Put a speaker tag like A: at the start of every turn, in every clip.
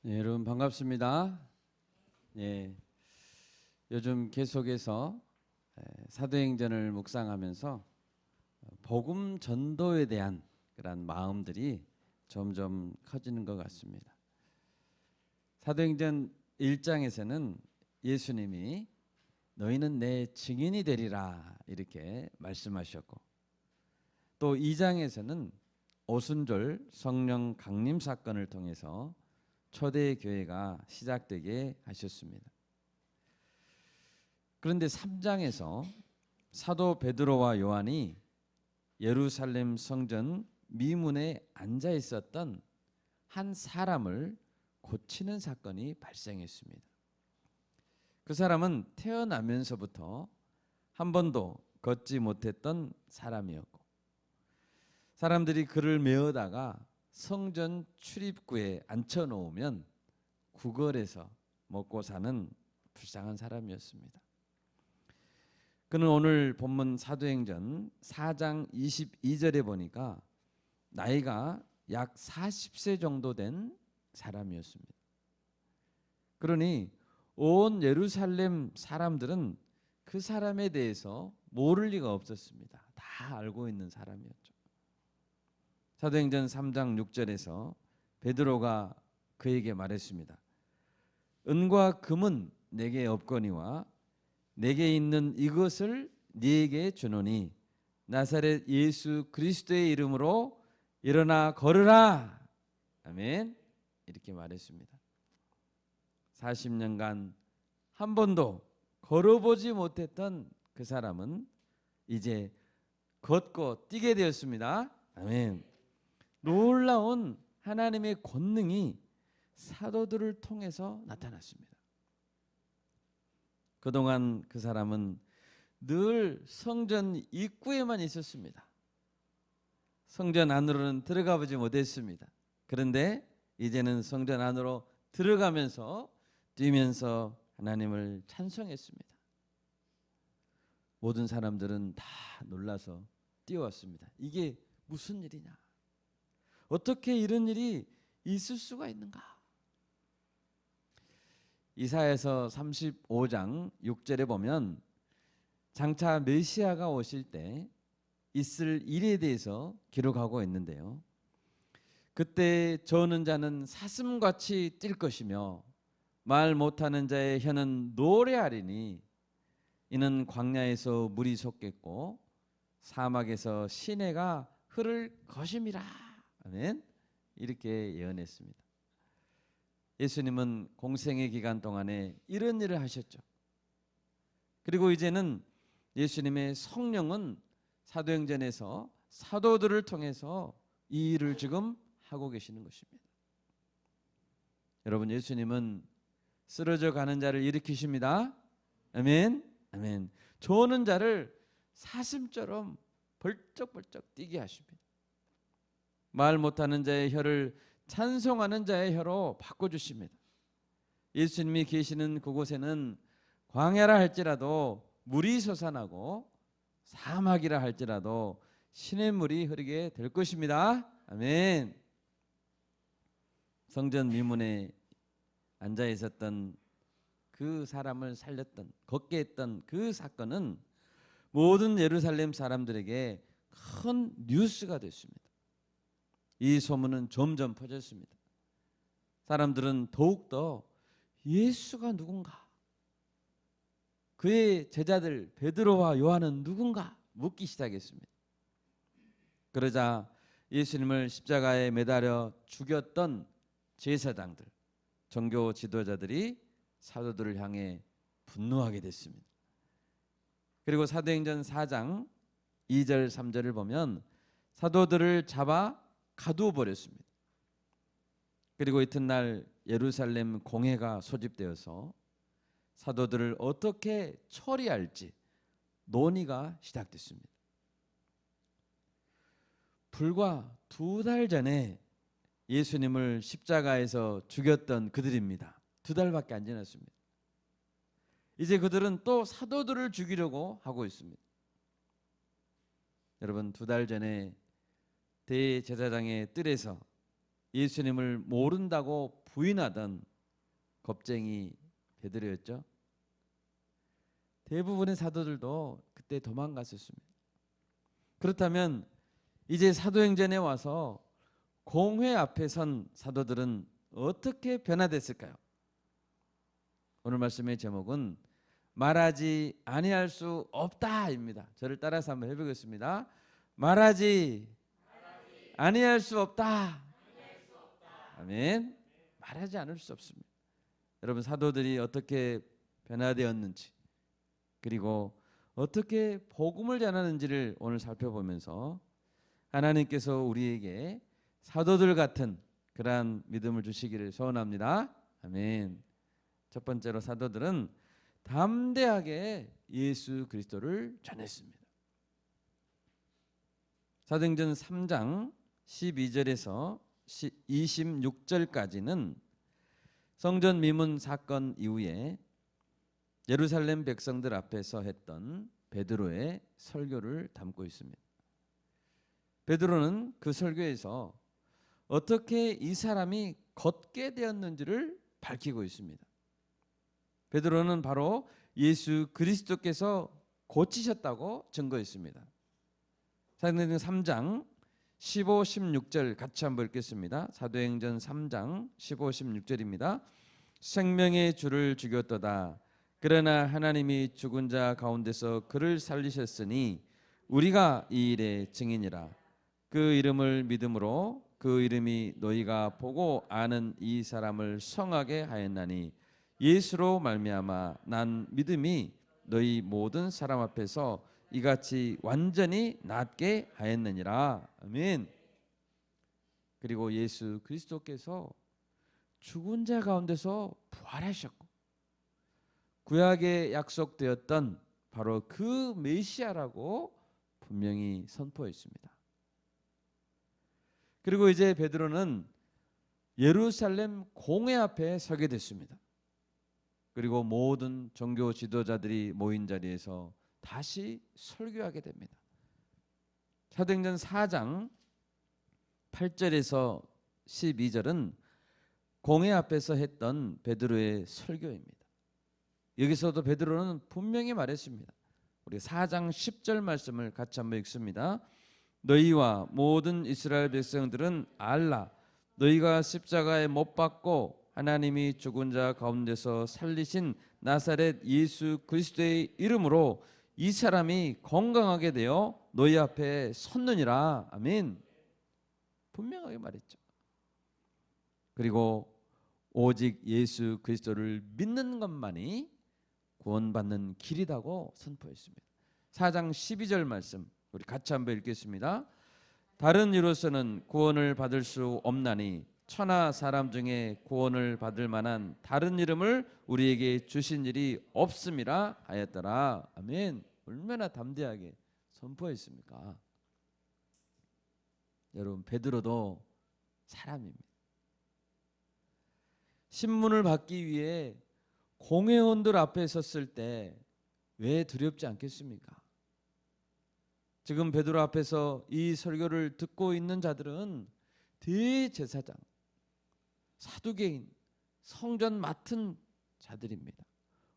A: 네, 여러분 반갑습니다. 예, 요즘 계속해서 사도행전을 묵상하면서 복음 전도에 대한 그런 마음들이 점점 커지는 것 같습니다. 사도행전 1장에서는 예수님이 너희는 내 증인이 되리라 이렇게 말씀하셨고, 또 2장에서는 오순절 성령 강림 사건을 통해서 초대 교회가 시작되게 하셨습니다. 그런데 3장에서 사도 베드로와 요한이 예루살렘 성전 미문에 앉아 있었던 한 사람을 고치는 사건이 발생했습니다. 그 사람은 태어나면서부터 한 번도 걷지 못했던 사람이었고, 사람들이 그를 메어다가 성전 출입구에 앉혀 놓으면 구걸해서 먹고 사는 불쌍한 사람이었습니다. 그는 오늘 본문 사도행전 4장 22절에 보니까 나이가 약 40세 정도 된 사람이었습니다. 그러니 온 예루살렘 사람들은 그 사람에 대해서 모를 리가 없었습니다. 다 알고 있는 사람이었죠. 사도행전 3장 6절에서 베드로가 그에게 말했습니다. 은과 금은 내게 없거니와 내게 있는 이것을 네게 주노니 나사렛 예수 그리스도의 이름으로 일어나 걸으라. 아멘. 이렇게 말했습니다. 40년간 한 번도 걸어보지 못했던 그 사람은 이제 걷고 뛰게 되었습니다. 아멘. 놀라운 하나님의 권능이 사도들을 통해서 나타났습니다. 그동안 그 사람은 늘 성전 입구에만 있었습니다. 성전 안으로는 들어가 보지 못했습니다. 그런데 이제는 성전 안으로 들어가면서 뛰면서 하나님을 찬송했습니다. 모든 사람들은 다 놀라서 뛰어왔습니다. 이게 무슨 일이냐? 어떻게 이런 일이 있을 수가 있는가? 이사야서 35장 6절에 보면 장차 메시아가 오실 때 있을 일에 대해서 기록하고 있는데요. 그때 저는 자는 사슴같이 뛸 것이며 말 못하는 자의 혀는 노래하리니 이는 광야에서 물이 솟겠고 사막에서 시내가 흐를 것임이라. 아멘. 이렇게 예언했습니다. 예수님은 공생의 기간 동안에 이런 일을 하셨죠. 그리고 이제는 예수님의 성령은 사도행전에서 사도들을 통해서 이 일을 지금 하고 계시는 것입니다. 여러분, 예수님은 쓰러져 가는 자를 일으키십니다. 아멘. 아멘. 조는 자를 사슴처럼 벌쩍벌쩍 뛰게 하십니다. 말 못하는 자의 혀를 찬송하는 자의 혀로 바꿔주십니다. 예수님이 계시는 그곳에는 광야라 할지라도 물이 솟아나고 사막이라 할지라도 시냇물이 흐르게 될 것입니다. 아멘. 성전 미문에 앉아 있었던 그 사람을 살렸던, 걷게 했던 그 사건은 모든 예루살렘 사람들에게 큰 뉴스가 됐습니다. 이 소문은 점점 퍼졌습니다. 사람들은 더욱더 예수가 누군가, 그의 제자들 베드로와 요한은 누군가 묻기 시작했습니다. 그러자 예수님을 십자가에 매달려 죽였던 제사장들, 종교 지도자들이 사도들을 향해 분노하게 됐습니다. 그리고 사도행전 4장 2절 3절을 보면 사도들을 잡아 가두어 버렸습니다. 그리고 이튿날 예루살렘 공회가 소집되어서 사도들을 어떻게 처리할지 논의가 시작됐습니다. 불과 2달 전에 예수님을 십자가에서 죽였던 그들입니다. 2달밖에 안 지났습니다. 이제 그들은 또 사도들을 죽이려고 하고 있습니다. 여러분, 2달 전에 대제사장의 뜰에서 예수님을 모른다고 부인하던 겁쟁이 베드로였죠. 대부분의 사도들도 그때 도망갔었습니다. 그렇다면 이제 사도행전에 와서 공회 앞에 선 사도들은 어떻게 변화됐을까요? 오늘 말씀의 제목은 말하지 아니할 수 없다입니다. 저를 따라서 한번 해보겠습니다. 말하지 아니할 수 없다. 아멘. 말하지 않을 수 없습니다. 여러분, 사도들이 어떻게 변화되었는지, 그리고 어떻게 복음을 전하는지를 오늘 살펴보면서 하나님께서 우리에게 사도들 같은 그러한 믿음을 주시기를 소원합니다. 아멘. 첫 번째로, 사도들은 담대하게 예수 그리스도를 전했습니다. 사도행전 3장 12절에서 26절까지는 성전 미문 사건 이후에 예루살렘 백성들 앞에서 했던 베드로의 설교를 담고 있습니다. 베드로는 그 설교에서 어떻게 이 사람이 걷게 되었는지를 밝히고 있습니다. 베드로는 바로 예수 그리스도께서 고치셨다고 증거했습니다. 사도행전 3장 15, 16절 같이 한번 읽겠습니다. 사도행전 3장 15, 16절입니다. 생명의 주를 죽였도다. 그러나 하나님이 죽은 자 가운데서 그를 살리셨으니 우리가 이 일의 증인이라. 그 이름을 믿음으로 그 이름이 너희가 보고 아는 이 사람을 성하게 하였나니 예수로 말미암아 난 믿음이 너희 모든 사람 앞에서 이같이 완전히 낫게 하였느니라. 아멘. 그리고 예수 그리스도께서 죽은 자 가운데서 부활하셨고 구약에 약속되었던 바로 그 메시아라고 분명히 선포했습니다. 그리고 이제 베드로는 예루살렘 공회 앞에 서게 됐습니다. 그리고 모든 종교 지도자들이 모인 자리에서 다시 설교하게 됩니다. 사도행전 4장 8절에서 12절은 공회 앞에서 했던 베드로의 설교입니다. 여기서도 베드로는 분명히 말했습니다. 우리 4장 10절 말씀을 같이 한번 읽습니다. 너희와 모든 이스라엘 백성들은 알라. 너희가 십자가에 못 박고 하나님이 죽은 자 가운데서 살리신 나사렛 예수 그리스도의 이름으로 이 사람이 건강하게 되어 너희 앞에 섰느니라. 아멘. 분명하게 말했죠. 그리고 오직 예수 그리스도를 믿는 것만이 구원받는 길이라고 선포했습니다. 4장 12절 말씀 우리 같이 한번 읽겠습니다. 다른 이로서는 구원을 받을 수 없나니 천하 사람 중에 구원을 받을 만한 다른 이름을 우리에게 주신 일이 없음이라 하였더라. 아멘. 얼마나 담대하게 선포했습니까? 여러분, 베드로도 사람입니다. 신문을 받기 위해 공회원들 앞에 섰을 때 왜 두렵지 않겠습니까? 지금 베드로 앞에서 이 설교를 듣고 있는 자들은 대제사장, 사두개인, 성전 맡은 자들입니다.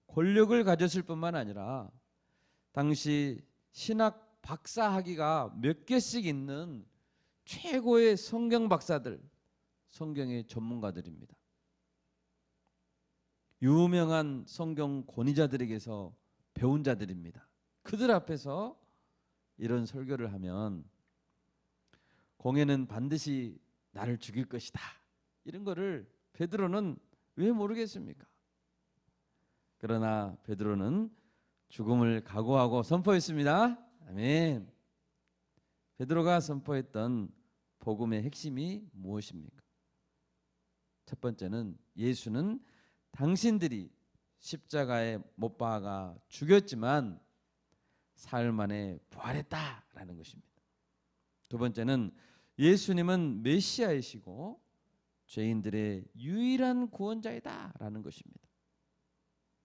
A: 권력을 가졌을 뿐만 아니라 당시 신학 박사 학위가 몇 개씩 있는 최고의 성경 박사들, 성경의 전문가들입니다. 유명한 성경 권위자들에게서 배운 자들입니다. 그들 앞에서 이런 설교를 하면 공회는 반드시 나를 죽일 것이다. 이런 거를 베드로는 왜 모르겠습니까? 그러나 베드로는 죽음을 각오하고 선포했습니다. 아멘. 베드로가 선포했던 복음의 핵심이 무엇입니까? 첫 번째는 예수는 당신들이 십자가에 못 박아 죽였지만 사흘 만에 부활했다라는 것입니다. 두 번째는 예수님은 메시아이시고 죄인들의 유일한 구원자이다라는 것입니다.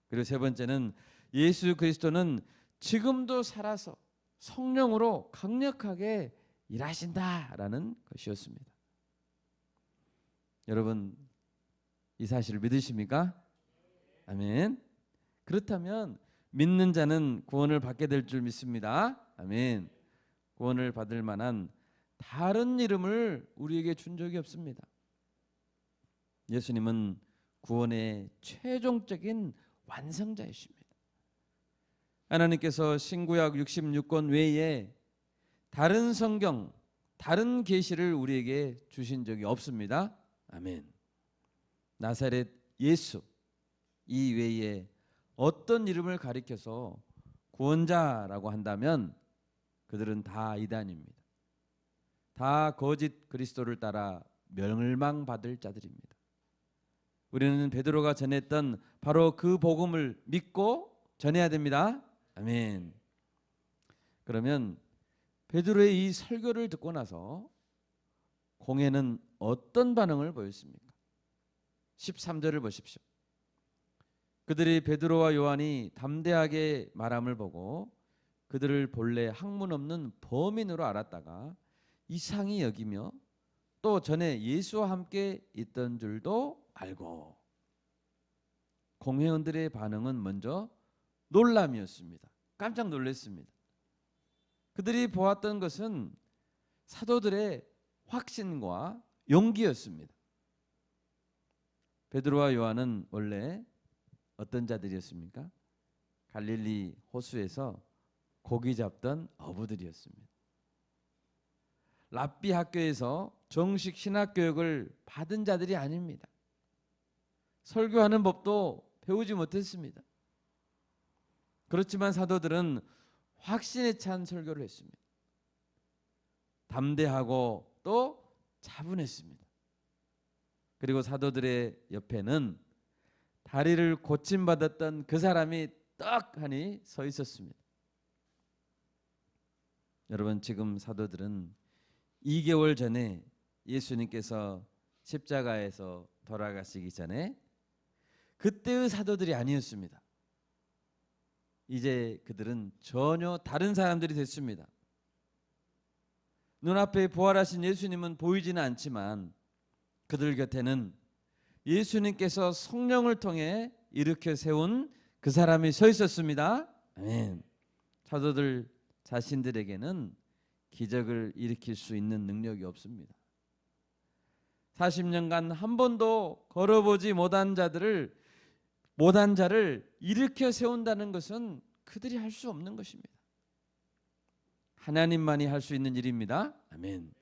A: 그리고 세 번째는 예수 그리스도는 지금도 살아서 성령으로 강력하게 일하신다라는 것이었습니다. 여러분, 이 사실을 믿으십니까? 아멘. 그렇다면 믿는 자는 구원을 받게 될 줄 믿습니다. 아멘. 구원을 받을 만한 다른 이름을 우리에게 준 적이 없습니다. 예수님은 구원의 최종적인 완성자이십니다. 하나님께서 신구약 66권 외에 다른 성경, 다른 계시를 우리에게 주신 적이 없습니다. 아멘. 나사렛 예수 이 외에 어떤 이름을 가리켜서 구원자라고 한다면 그들은 다 이단입니다. 다 거짓 그리스도를 따라 멸망받을 자들입니다. 우리는 베드로가 전했던 바로 그 복음을 믿고 전해야 됩니다. 아멘. 그러면 베드로의 이 설교를 듣고 나서 공회는 어떤 반응을 보였습니까? 13절을 보십시오. 그들이 베드로와 요한이 담대하게 말함을 보고 그들을 본래 학문 없는 범인으로 알았다가 이상히 여기며 또 전에 예수와 함께 있던 줄도 알고. 공회원들의 반응은 먼저 놀람이었습니다. 깜짝 놀랐습니다. 그들이 보았던 것은 사도들의 확신과 용기였습니다. 베드로와 요한은 원래 어떤 자들이었습니까? 갈릴리 호수에서 고기 잡던 어부들이었습니다. 랍비 학교에서 정식 신학 교육을 받은 자들이 아닙니다. 설교하는 법도 배우지 못했습니다. 그렇지만 사도들은 확신에 찬 설교를 했습니다. 담대하고 또 차분했습니다. 그리고 사도들의 옆에는 다리를 고침받았던 그 사람이 떡하니 서 있었습니다. 여러분, 지금 사도들은 2개월 전에 예수님께서 십자가에서 돌아가시기 전에 그때의 사도들이 아니었습니다. 이제 그들은 전혀 다른 사람들이 됐습니다. 눈앞에 부활하신 예수님은 보이지는 않지만 그들 곁에는 예수님께서 성령을 통해 일으켜 세운 그 사람이 서 있었습니다. 아멘. 사도들 자신들에게는 기적을 일으킬 수 있는 능력이 없습니다. 40년간 한 번도 걸어보지 못한 자를 일으켜 세운다는 것은 그들이 할 수 없는 것입니다. 하나님만이 할 수 있는 일입니다. 아멘.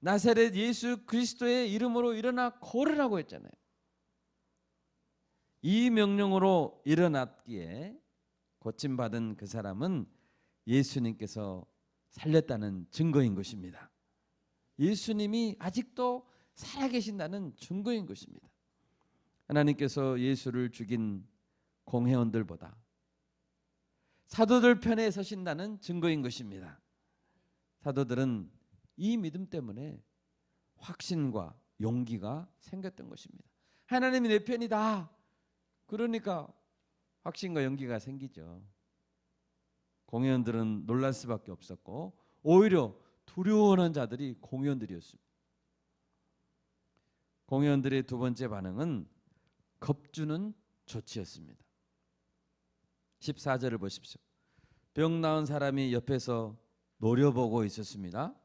A: 나사렛 예수 그리스도의 이름으로 일어나 걸으라고 했잖아요. 이 명령으로 일어났기에 고침받은 그 사람은 예수님께서 살렸다는 증거인 것입니다. 예수님이 아직도 살아계신다는 증거인 것입니다. 하나님께서 예수를 죽인 공회원들보다 사도들 편에 서신다는 증거인 것입니다. 사도들은 이 믿음 때문에 확신과 용기가 생겼던 것입니다. 하나님이 내 편이다. 그러니까 확신과 용기가 생기죠. 공회원들은 놀랄 수밖에 없었고 오히려 두려워하는 자들이 공회원들이었습니다. 공회원들의 두 번째 반응은 겁주는 조치였습니다. 14절을 보십시오. 병 나은 사람이 옆에서 노려보고 있었습니다.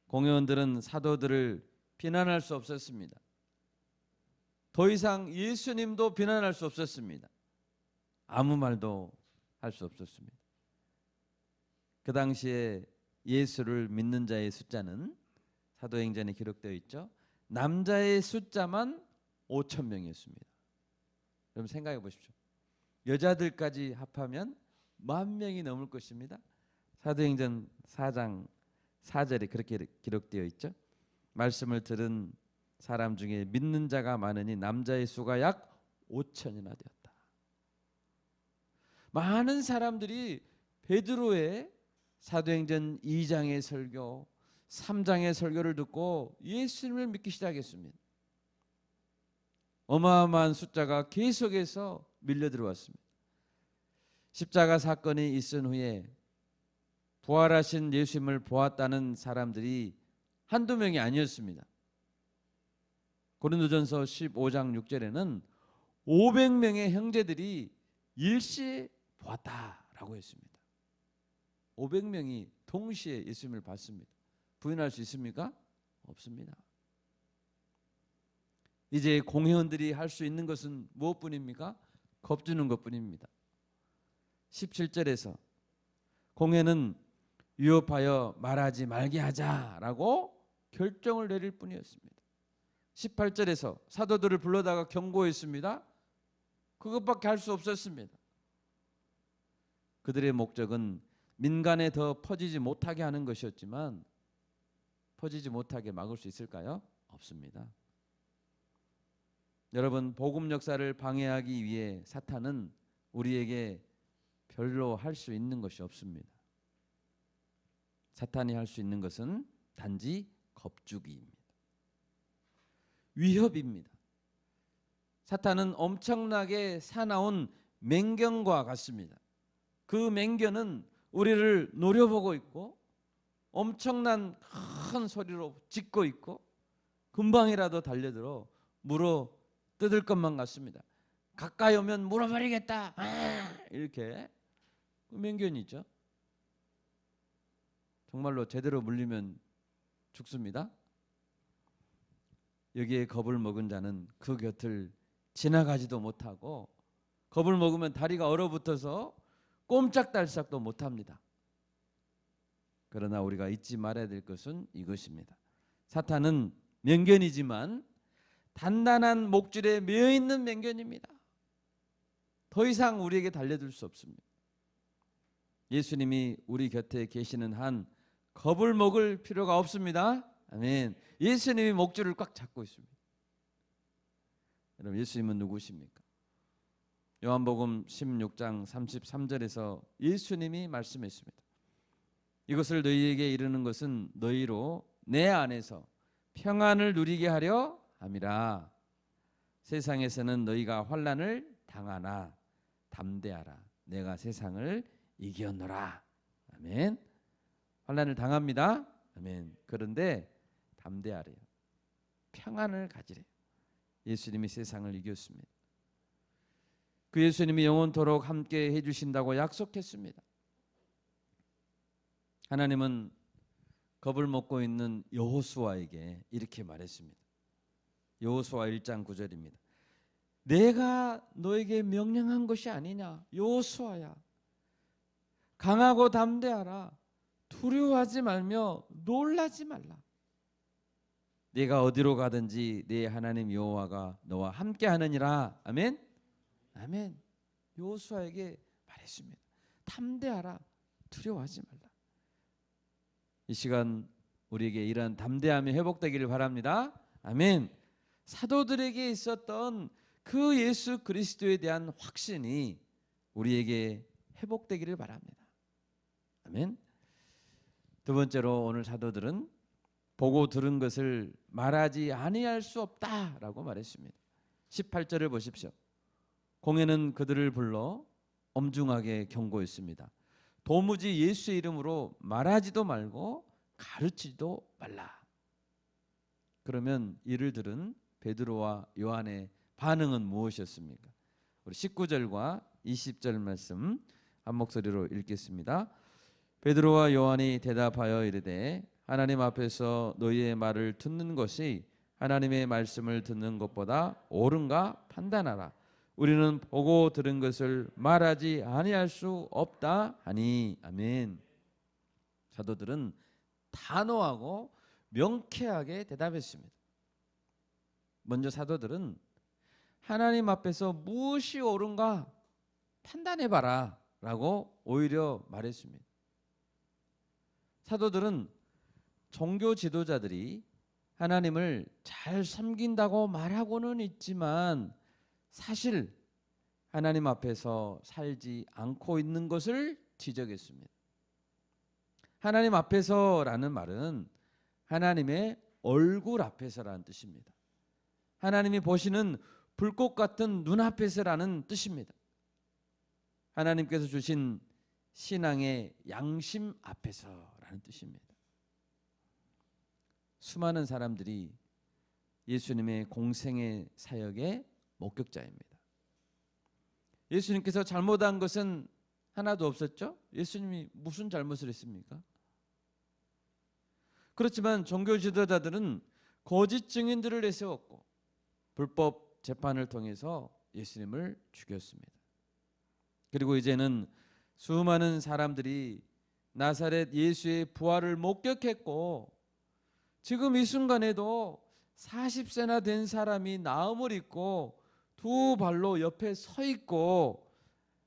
A: 공회원들은 사도들을 비난할 수 없었습니다. 더 이상 예수님도 비난할 수 없었습니다. 아무 말도 할 수 없었습니다. 그 당시에 예수를 믿는 자의 숫자는 사도행전에 기록되어 있죠. 남자의 숫자만 5,000명이었습니다. 여러분 생각해 보십시오. 여자들까지 합하면 10,000명이 넘을 것입니다. 사도행전 4장 4절에 그렇게 기록되어 있죠. 말씀을 들은 사람 중에 믿는 자가 많으니 남자의 수가 약 5,000이나 되었다. 많은 사람들이 베드로의 사도행전 2장의 설교, 3장의 설교를 듣고 예수님을 믿기 시작했습니다. 어마어마한 숫자가 계속해서 밀려 들어왔습니다. 십자가 사건이 있은 후에 부활하신 예수님을 보았다는 사람들이 한두 명이 아니었습니다. 고린도전서 15장 6절에는 500명의 형제들이 일시에 보았다라고 했습니다. 500명이 동시에 예수님을 봤습니다. 부인할 수 있습니까? 없습니다. 이제 공회원들이 할 수 있는 것은 무엇뿐입니까? 겁주는 것뿐입니다. 17절에서 공회는 위협하여 말하지 말게 하자라고 결정을 내릴 뿐이었습니다. 18절에서 사도들을 불러다가 경고했습니다. 그것밖에 할 수 없었습니다. 그들의 목적은 민간에 더 퍼지지 못하게 하는 것이었지만 퍼지지 못하게 막을 수 있을까요? 없습니다. 여러분, 복음 역사를 방해하기 위해 사탄은 우리에게 별로 할 수 있는 것이 없습니다. 사탄이 할 수 있는 것은 단지 겁주기입니다. 위협입니다. 사탄은 엄청나게 사나운 맹견과 같습니다. 그 맹견은 우리를 노려보고 있고 엄청난 큰 소리로 짖고 있고 금방이라도 달려들어 물어 뜯을 것만 같습니다. 가까이 오면 물어버리겠다. 이렇게 그 맹견이죠. 정말로 제대로 물리면 죽습니다. 여기에 겁을 먹은 자는 그 곁을 지나가지도 못하고 겁을 먹으면 다리가 얼어붙어서 꼼짝달싹도 못합니다. 그러나 우리가 잊지 말아야 될 것은 이것입니다. 사탄은 맹견이지만 단단한 목줄에 매여있는 맹견입니다. 더 이상 우리에게 달려들 수 없습니다. 예수님이 우리 곁에 계시는 한 겁을 먹을 필요가 없습니다. 아멘. 예수님이 목줄을 꽉 잡고 있습니다. 여러분, 예수님은 누구십니까? 요한복음 16장 33절에서 예수님이 말씀했습니다. 이것을 너희에게 이르는 것은 너희로 내 안에서 평안을 누리게 하려 함이라. 세상에서는 너희가 환난을 당하나 담대하라. 내가 세상을 이겼노라. 아멘. 환난을 당합니다. 아멘. 그런데 담대하래요. 평안을 가지래요. 예수님이 세상을 이겼습니다. 그 예수님이 영원토록 함께 해주신다고 약속했습니다. 하나님은 겁을 먹고 있는 여호수아에게 이렇게 말했습니다. 여호수아 1장 9절입니다. 내가 너에게 명령한 것이 아니냐. 여호수아야, 강하고 담대하라. 두려워하지 말며 놀라지 말라. 네가 어디로 가든지 네 하나님 여호와가 너와 함께 하느니라. 아멘. 아멘. 여호수아에게 말했습니다. 담대하라. 두려워하지 말라. 이 시간 우리에게 이런 담대함이 회복되기를 바랍니다. 아멘. 사도들에게 있었던 그 예수 그리스도에 대한 확신이 우리에게 회복되기를 바랍니다. 아멘. 두 번째로 오늘 사도들은 보고 들은 것을 말하지 아니할 수 없다라고 말했습니다. 18절을 보십시오. 공회는 그들을 불러 엄중하게 경고했습니다. 도무지 예수의 이름으로 말하지도 말고 가르치지도 말라. 그러면 이를 들은 베드로와 요한의 반응은 무엇이었습니까? 우리 19절과 20절 말씀 한 목소리로 읽겠습니다. 베드로와 요한이 대답하여 이르되 하나님 앞에서 너희의 말을 듣는 것이 하나님의 말씀을 듣는 것보다 옳은가 판단하라. 우리는 보고 들은 것을 말하지 아니할 수 없다 하니. 아멘. 사도들은 단호하고 명쾌하게 대답했습니다. 먼저 사도들은 하나님 앞에서 무엇이 옳은가 판단해봐라 라고 오히려 말했습니다. 사도들은 종교 지도자들이 하나님을 잘 섬긴다고 말하고는 있지만 사실 하나님 앞에서 살지 않고 있는 것을 지적했습니다. 하나님 앞에서라는 말은 하나님의 얼굴 앞에서라는 뜻입니다. 하나님이 보시는 불꽃 같은 눈앞에서라는 뜻입니다. 하나님께서 주신 신앙의 양심 앞에서라는 뜻입니다. 수많은 사람들이 예수님의 공생의 사역의 목격자입니다. 예수님께서 잘못한 것은 하나도 없었죠? 예수님이 무슨 잘못을 했습니까? 그렇지만 종교 지도자들은 거짓 증인들을 내세웠고 불법 재판을 통해서 예수님을 죽였습니다. 그리고 이제는 수많은 사람들이 나사렛 예수의 부활을 목격했고 지금 이 순간에도 40세나 된 사람이 나음을 입고 두 발로 옆에 서 있고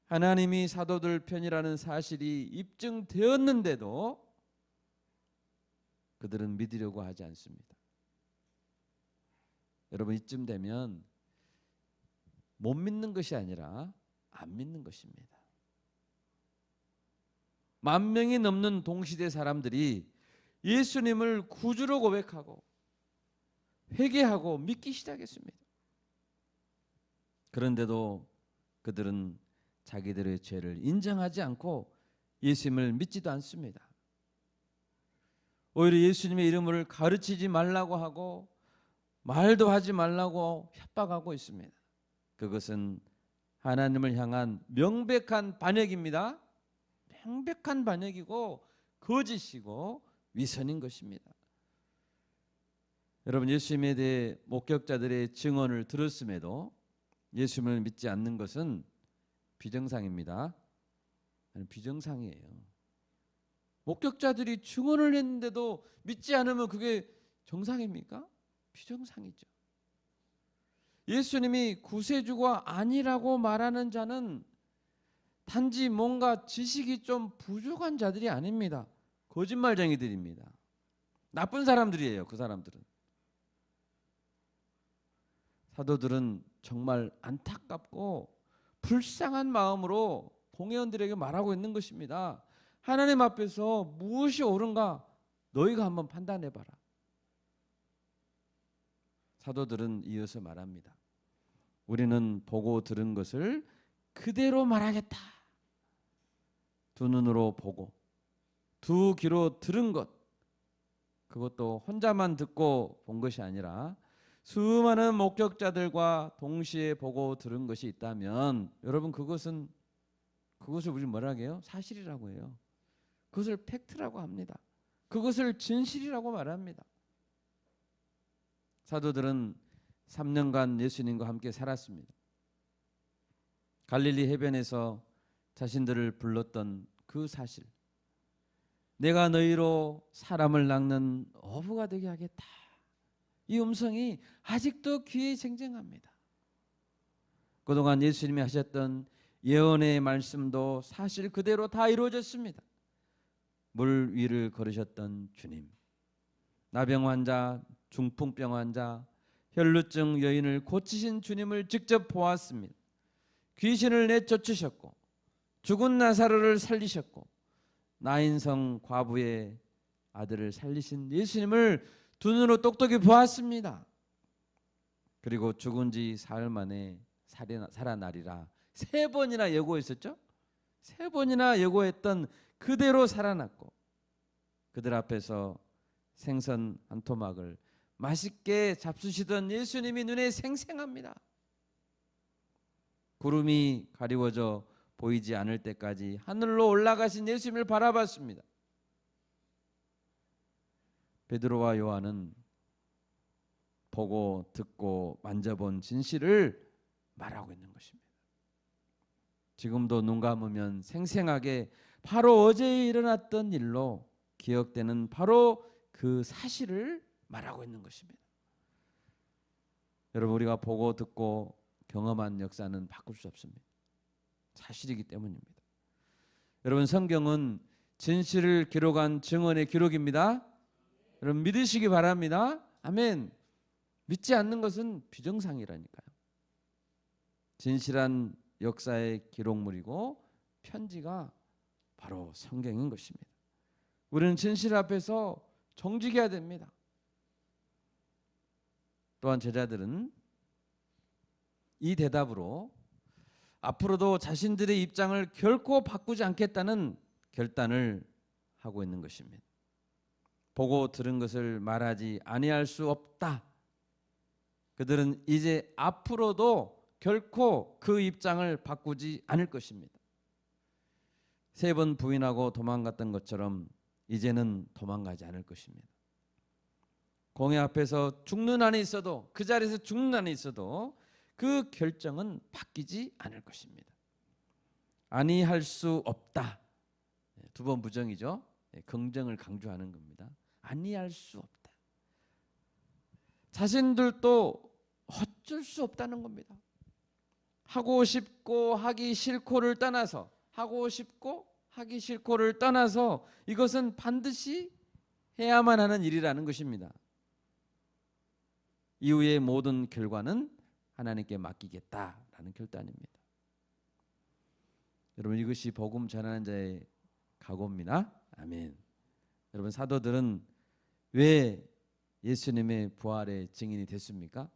A: 하나님이 사도들 편이라는 사실이 입증되었는데도 그들은 믿으려고 하지 않습니다. 여러분, 이쯤 되면 못 믿는 것이 아니라 안 믿는 것입니다. 10,000명이 넘는 동시대 사람들이 예수님을 구주로 고백하고 회개하고 믿기 시작했습니다. 그런데도 그들은 자기들의 죄를 인정하지 않고 예수님을 믿지도 않습니다. 오히려 예수님의 이름을 가르치지 말라고 하고 말도 하지 말라고 협박하고 있습니다. 그것은 하나님을 향한 명백한 반역입니다. 명백한 반역이고 거짓이고 위선인 것입니다. 여러분, 예수님에 대해 목격자들의 증언을 들었음에도 예수님을 믿지 않는 것은 비정상입니다. 비정상이에요. 목격자들이 증언을 했는데도 믿지 않으면 그게 정상입니까? 비정상이죠. 예수님이 구세주가 아니라고 말하는 자는 단지 뭔가 지식이 좀 부족한 자들이 아닙니다. 거짓말쟁이들입니다. 나쁜 사람들이에요. 그 사람들은. 사도들은 정말 안타깝고 불쌍한 마음으로 공회원들에게 말하고 있는 것입니다. 하나님 앞에서 무엇이 옳은가 너희가 한번 판단해봐라. 사도들은 이어서 말합니다. 우리는 보고 들은 것을 그대로 말하겠다. 두 눈으로 보고 두 귀로 들은 것, 그것도 혼자만 듣고 본 것이 아니라 수많은 목격자들과 동시에 보고 들은 것이 있다면 여러분, 그것을 우리 뭐라고 해요? 사실이라고 해요. 그것을 팩트라고 합니다. 그것을 진실이라고 말합니다. 사도들은 3년간 예수님과 함께 살았습니다. 갈릴리 해변에서 자신들을 불렀던 그 사실, 내가 너희로 사람을 낚는 어부가 되게 하겠다. 이 음성이 아직도 귀에 쟁쟁합니다. 그동안 예수님이 하셨던 예언의 말씀도 사실 그대로 다 이루어졌습니다. 물 위를 걸으셨던 주님, 나병 환자, 중풍병 환자, 혈루증 여인을 고치신 주님을 직접 보았습니다. 귀신을 내쫓으셨고 죽은 나사로를 살리셨고 나인성 과부의 아들을 살리신 예수님을 두 눈으로 똑똑히 보았습니다. 그리고 죽은 지 사흘 만에 살아나리라 3번이나 예고했었죠. 3번이나 예고했던 그대로 살아났고 그들 앞에서 생선 한 토막을 맛있게 잡수시던 예수님이 눈에 생생합니다. 구름이 가리워져 보이지 않을 때까지 하늘로 올라가신 예수님을 바라봤습니다. 베드로와 요한은 보고 듣고 만져본 진실을 말하고 있는 것입니다. 지금도 눈 감으면 생생하게 바로 어제 일어났던 일로 기억되는 바로 그 사실을 말하고 있는 것입니다. 여러분, 우리가 보고 듣고 경험한 역사는 바꿀 수 없습니다. 사실이기 때문입니다. 여러분, 성경은 진실을 기록한 증언의 기록입니다. 여러분, 믿으시기 바랍니다. 아멘. 믿지 않는 것은 비정상이라니까요. 진실한 역사의 기록물이고 편지가 바로 성경인 것입니다. 우리는 진실 앞에서 정직해야 됩니다. 또한 제자들은 이 대답으로 앞으로도 자신들의 입장을 결코 바꾸지 않겠다는 결단을 하고 있는 것입니다. 보고 들은 것을 말하지 아니할 수 없다. 그들은 이제 앞으로도 결코 그 입장을 바꾸지 않을 것입니다. 3번 부인하고 도망갔던 것처럼 이제는 도망가지 않을 것입니다. 공회 앞에서 죽는 한이 있어도, 그 자리에서 죽는 한이 있어도 그 결정은 바뀌지 않을 것입니다. 아니할 수 없다. 2번 부정이죠. 긍정을 강조하는 겁니다. 아니할 수 없다. 자신들도 어쩔 수 없다는 겁니다. 하고 싶고 하기 싫고를 떠나서, 하고 싶고 하기 싫고를 떠나서 이것은 반드시 해야만 하는 일이라는 것입니다. 이후의 모든 결과는 하나님께 맡기겠다라는 결단입니다. 여러분, 이것이 복음 전하는 자의 각오입니다. 아멘. 여러분, 사도들은 왜 예수님의 부활의 증인이 됐습니까?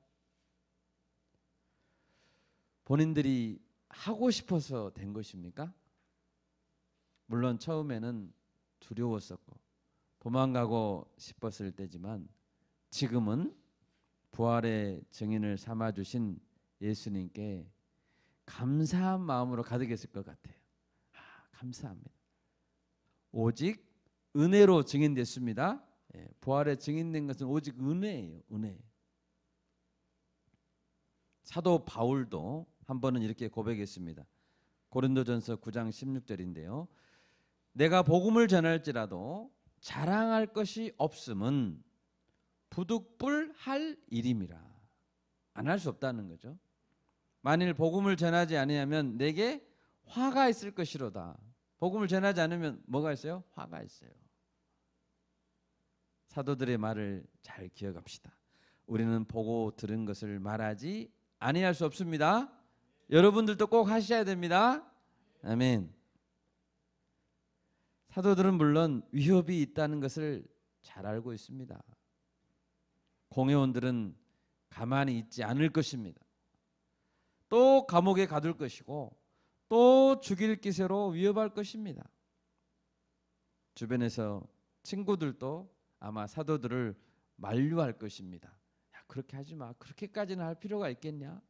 A: 본인들이 하고 싶어서 된 것입니까? 물론 처음에는 두려웠었고 도망가고 싶었을 때지만 지금은 부활의 증인을 삼아주신 예수님께 감사한 마음으로 가득했을 것 같아요. 감사합니다. 오직 은혜로 증인됐습니다. 부활의 증인된 것은 오직 은혜예요. 은혜. 사도 바울도 한 번은 이렇게 고백했습니다. 고린도전서 9장 16절인데요. 내가 복음을 전할지라도 자랑할 것이 없음은 부득불할 일임이라. 안 할 수 없다는 거죠. 만일 복음을 전하지 아니하면 내게 화가 있을 것이로다. 복음을 전하지 않으면 뭐가 있어요? 화가 있어요. 사도들의 말을 잘 기억합시다. 우리는 보고 들은 것을 말하지 아니할 수 없습니다. 여러분들도 꼭 하셔야 됩니다. 아멘. 사도들은 물론 위협이 있다는 것을 잘 알고 있습니다. 공회원들은 가만히 있지 않을 것입니다. 또 감옥에 가둘 것이고 또 죽일 기세로 위협할 것입니다. 주변에서 친구들도 아마 사도들을 만류할 것입니다. 야, 그렇게 하지 마. 그렇게까지는 할 필요가 있겠냐?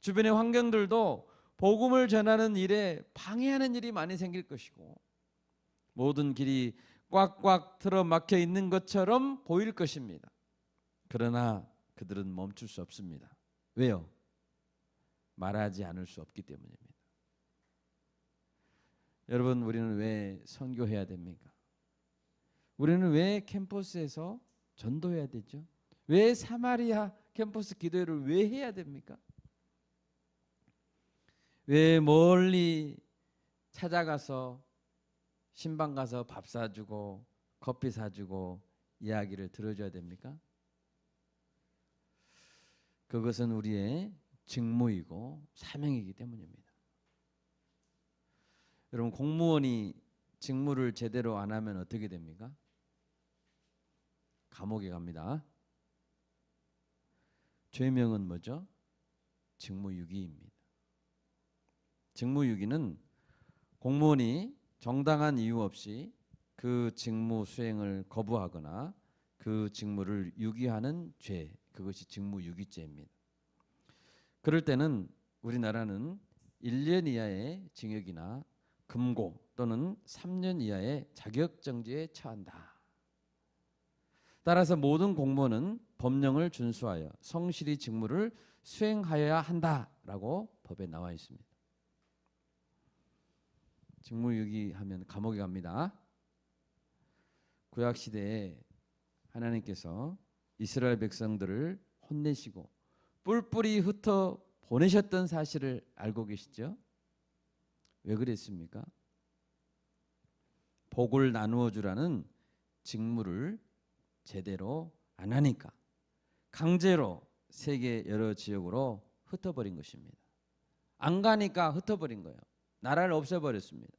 A: 주변의 환경들도 복음을 전하는 일에 방해하는 일이 많이 생길 것이고 모든 길이 꽉꽉 틀어막혀 있는 것처럼 보일 것입니다. 그러나 그들은 멈출 수 없습니다. 왜요? 말하지 않을 수 없기 때문입니다. 여러분, 우리는 왜 선교해야 됩니까? 우리는 왜 캠퍼스에서 전도해야 되죠? 왜 사마리아 캠퍼스 기도회를 왜 해야 됩니까? 왜 멀리 찾아가서 신방 가서 밥 사주고 커피 사주고 이야기를 들어줘야 됩니까? 그것은 우리의 직무이고 사명이기 때문입니다. 여러분, 공무원이 직무를 제대로 안 하면 어떻게 됩니까? 감옥에 갑니다. 죄명은 뭐죠? 직무유기입니다. 직무유기는 공무원이 정당한 이유 없이 그 직무 수행을 거부하거나 그 직무를 유기하는 죄, 그것이 직무유기죄입니다. 그럴 때는 우리나라는 1년 이하의 징역이나 금고 또는 3년 이하의 자격정지에 처한다. 따라서 모든 공무원은 법령을 준수하여 성실히 직무를 수행하여야 한다라고 법에 나와 있습니다. 직무유기하면 감옥에 갑니다. 구약시대에 하나님께서 이스라엘 백성들을 혼내시고 뿔뿔이 흩어 보내셨던 사실을 알고 계시죠? 왜 그랬습니까? 복을 나누어 주라는 직무를 제대로 안 하니까 강제로 세계 여러 지역으로 흩어버린 것입니다. 안 가니까 흩어버린 거예요. 나라를 없애버렸습니다.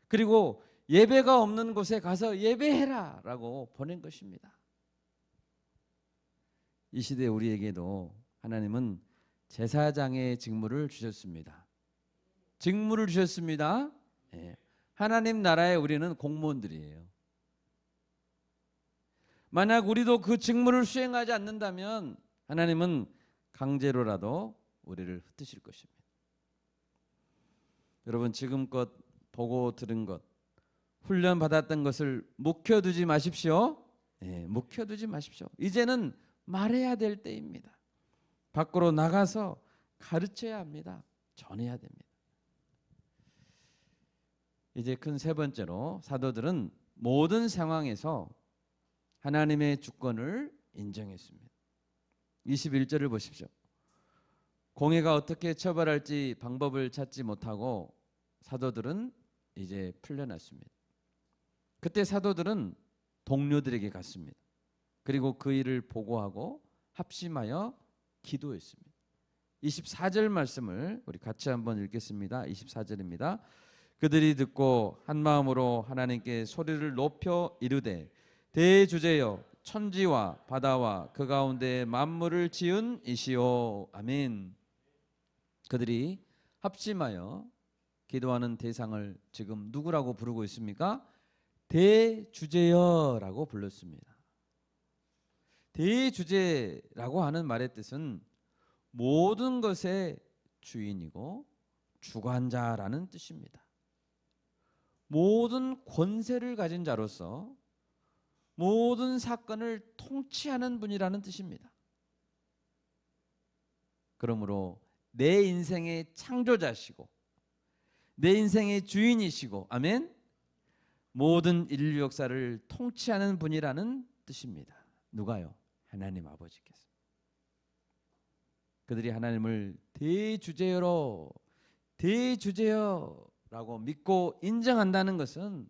A: 그리고 예배가 없는 곳에 가서 예배해라 라고 보낸 것입니다. 이 시대 우리에게도 하나님은 제사장의 직무를 주셨습니다. 직무를 주셨습니다. 하나님 나라에 우리는 공무원들이에요. 만약 우리도 그 직무를 수행하지 않는다면 하나님은 강제로라도 우리를 흩으실 것입니다. 여러분, 지금껏 보고 들은 것, 훈련 받았던 것을 묵혀두지 마십시오. 묵혀두지 마십시오. 이제는 말해야 될 때입니다. 밖으로 나가서 가르쳐야 합니다. 전해야 됩니다. 이제 큰 세 번째로, 사도들은 모든 상황에서 하나님의 주권을 인정했습니다. 21절을 보십시오. 공회가 어떻게 처벌할지 방법을 찾지 못하고 사도들은 이제 풀려났습니다. 그때 사도들은 동료들에게 갔습니다. 그리고 그 일을 보고하고 합심하여 기도했습니다. 24절 말씀을 우리 같이 한번 읽겠습니다. 24절입니다. 그들이 듣고 한 마음으로 하나님께 소리를 높여 이르되 대주제여 천지와 바다와 그 가운데 만물을 지은 이시오. 아멘. 그들이 합심하여 기도하는 대상을 지금 누구라고 부르고 있습니까? 대주제여라고 불렀습니다. 대주제라고 하는 말의 뜻은 모든 것의 주인이고 주관자라는 뜻입니다. 모든 권세를 가진 자로서 모든 사건을 통치하는 분이라는 뜻입니다. 그러므로 내 인생의 창조자시고 내 인생의 주인이시고, 아멘, 모든 인류 역사를 통치하는 분이라는 뜻입니다. 누가요? 하나님 아버지께서. 그들이 하나님을 대주제여로 대주제여라고 믿고 인정한다는 것은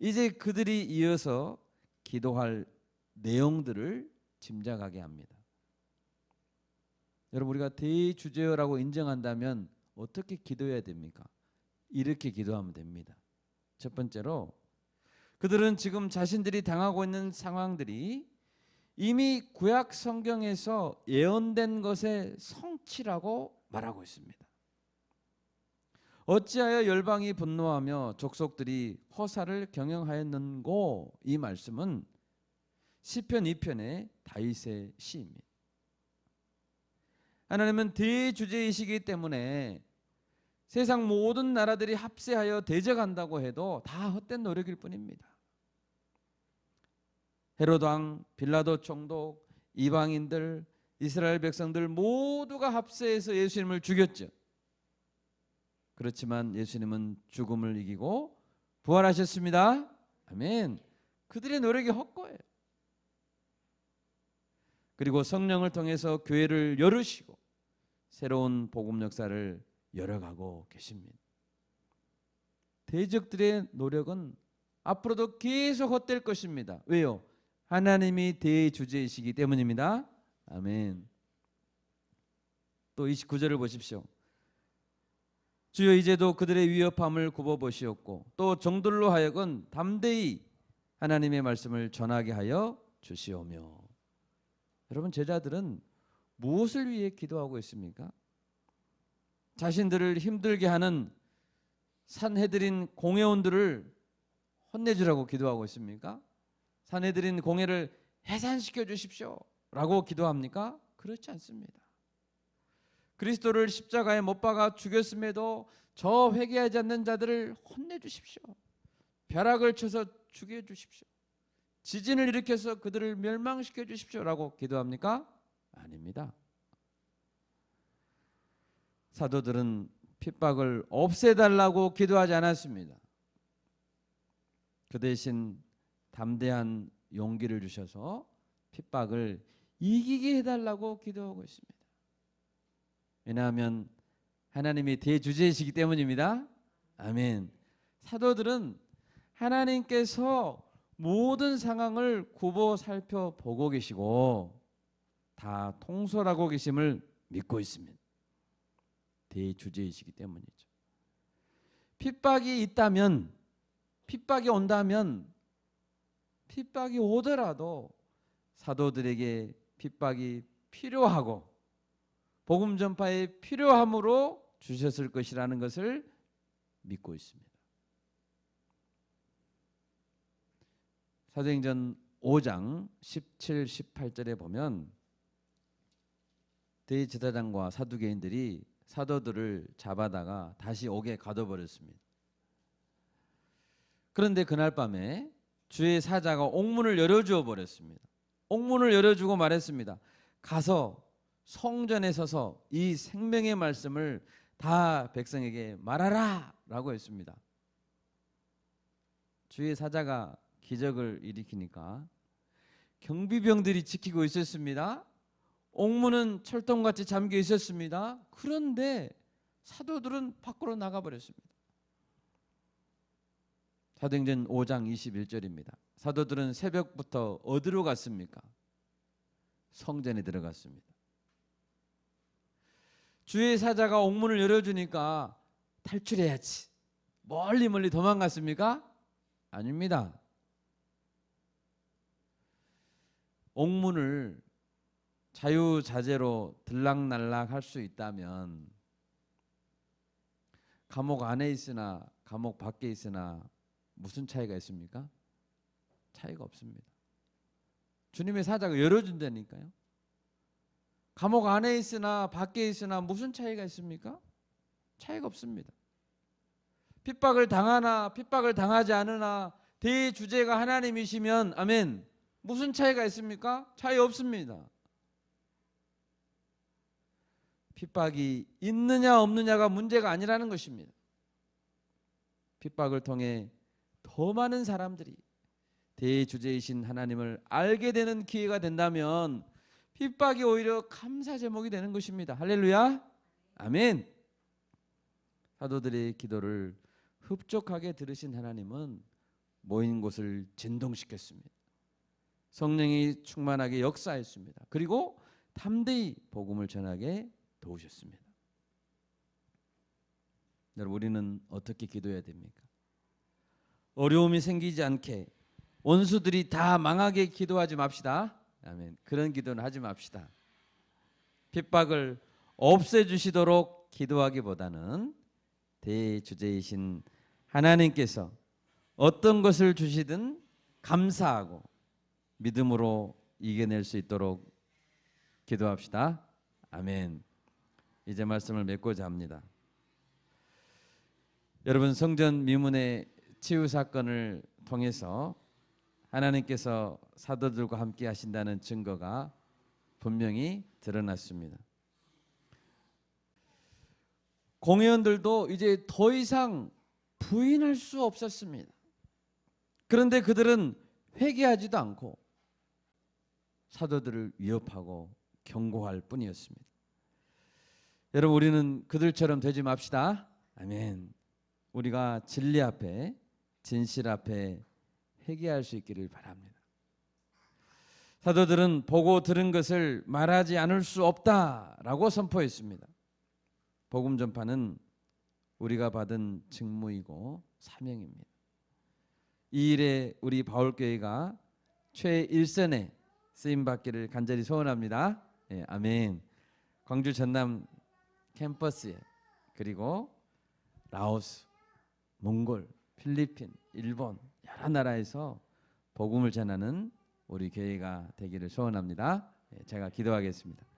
A: 이제 그들이 이어서 기도할 내용들을 짐작하게 합니다. 여러분, 우리가 대주제여라고 인정한다면 어떻게 기도해야 됩니까? 이렇게 기도하면 됩니다. 첫 번째로, 그들은 지금 자신들이 당하고 있는 상황들이 이미 구약 성경에서 예언된 것의 성취라고 말하고 있습니다. 어찌하여 열방이 분노하며 족속들이 허사를 경영하였는고, 이 말씀은 시편 2편의 다윗의 시입니다. 하나님은 대주제이시기 때문에 세상 모든 나라들이 합세하여 대적한다고 해도 다 헛된 노력일 뿐입니다. 헤롯 왕, 빌라도 총독, 이방인들, 이스라엘 백성들 모두가 합세해서 예수님을 죽였죠. 그렇지만 예수님은 죽음을 이기고 부활하셨습니다. 아멘. 그들의 노력이 헛거예요. 그리고 성령을 통해서 교회를 열으시고 새로운 복음 역사를 열어가고 계십니다. 대적들의 노력은 앞으로도 계속 헛될 것입니다. 왜요? 하나님이 대주제이시기 때문입니다. 아멘. 또 29절을 보십시오. 주여 이제도 그들의 위협함을 굽어보시옵고 또 정들로 하여금 담대히 하나님의 말씀을 전하게 하여 주시오며. 여러분, 제자들은 무엇을 위해 기도하고 있습니까? 자신들을 힘들게 하는 산헤드린 공회원들을 혼내주라고 기도하고 있습니까? 산헤드린 공회를 해산시켜 주십시오 라고 기도합니까? 그렇지 않습니다. 그리스도를 십자가에 못 박아 죽였음에도 저 회개하지 않는 자들을 혼내주십시오. 벼락을 쳐서 죽여주십시오. 지진을 일으켜서 그들을 멸망시켜 주십시오 라고 기도합니까? 아닙니다. 사도들은 핍박을 없애달라고 기도하지 않았습니다. 그 대신 담대한 용기를 주셔서 핍박을 이기게 해달라고 기도하고 있습니다. 왜냐하면 하나님이 대주제이시기 때문입니다. 아멘. 사도들은 하나님께서 모든 상황을 굽어 살펴보고 계시고 다 통솔하고 계심을 믿고 있습니다. 대주제이시기 때문이죠. 핍박이 있다면, 핍박이 온다면, 핍박이 오더라도 사도들에게 핍박이 필요하고 복음 전파에 필요함으로 주셨을 것이라는 것을 믿고 있습니다. 사도행전 5장 17, 18절에 보면 대제사장과 사두개인들이 사도들을 잡아다가 다시 옥에 가둬버렸습니다. 그런데 그날 밤에 주의 사자가 옥문을 열어주어 버렸습니다. 옥문을 열어주고 말했습니다. 가서 성전에 서서 이 생명의 말씀을 다 백성에게 말하라 라고 했습니다. 주의 사자가 기적을 일으키니까 경비병들이 지키고 있었습니다. 옥문은 철통같이 잠겨 있었습니다. 그런데 사도들은 밖으로 나가버렸습니다. 사도행전 5장 21절입니다. 사도들은 새벽부터 어디로 갔습니까? 성전에 들어갔습니다. 주의 사자가 옥문을 열어주니까 탈출해야지. 멀리 도망갔습니까? 아닙니다. 옥문을 자유자재로 들락날락 할 수 있다면 감옥 안에 있으나 감옥 밖에 있으나 무슨 차이가 있습니까? 차이가 없습니다. 주님의 사자가 열어준다니까요. 감옥 안에 있으나 밖에 있으나 무슨 차이가 있습니까? 차이가 없습니다. 핍박을 당하나 핍박을 당하지 않으나 대주제가 하나님이시면 아멘. 무슨 차이가 있습니까? 차이 없습니다. 핍박이 있느냐 없느냐가 문제가 아니라는 것입니다. 핍박을 통해 더 많은 사람들이 대주제이신 하나님을 알게 되는 기회가 된다면 핍박이 오히려 감사 제목이 되는 것입니다. 할렐루야. 아멘. 사도들의 기도를 흡족하게 들으신 하나님은 모인 곳을 진동시켰습니다. 성령이 충만하게 역사했습니다. 그리고 담대히 복음을 전하게 도우셨습니다. 여러분, 우리는 어떻게 기도해야 됩니까? 어려움이 생기지 않게 원수들이 다 망하게 기도하지 맙시다. 아멘. 그런 기도는 하지 맙시다. 핍박을 없애주시도록 기도하기보다는 대주제이신 하나님께서 어떤 것을 주시든 감사하고 믿음으로 이겨낼 수 있도록 기도합시다. 아멘. 이제 말씀을 맺고자 합니다. 여러분, 성전 미문의 치유 사건을 통해서 하나님께서 사도들과 함께 하신다는 증거가 분명히 드러났습니다. 공회원들도 이제 더 이상 부인할 수 없었습니다. 그런데 그들은 회개하지도 않고 사도들을 위협하고 경고할 뿐이었습니다. 여러분, 우리는 그들처럼 되지 맙시다. 아멘. 우리가 진리 앞에 진실 앞에 회개할 수 있기를 바랍니다. 사도들은 보고 들은 것을 말하지 않을 수 없다라고 선포했습니다. 복음 전파는 우리가 받은 직무이고 사명입니다. 이 일에 우리 바울교회가 최일선에 쓰임받기를 간절히 소원합니다. 예, 아멘. 광주 전남 캠퍼스에 그리고 라오스, 몽골, 필리핀, 일본 여러 나라에서 복음을 전하는 우리 교회가 되기를 소원합니다. 예, 제가 기도하겠습니다.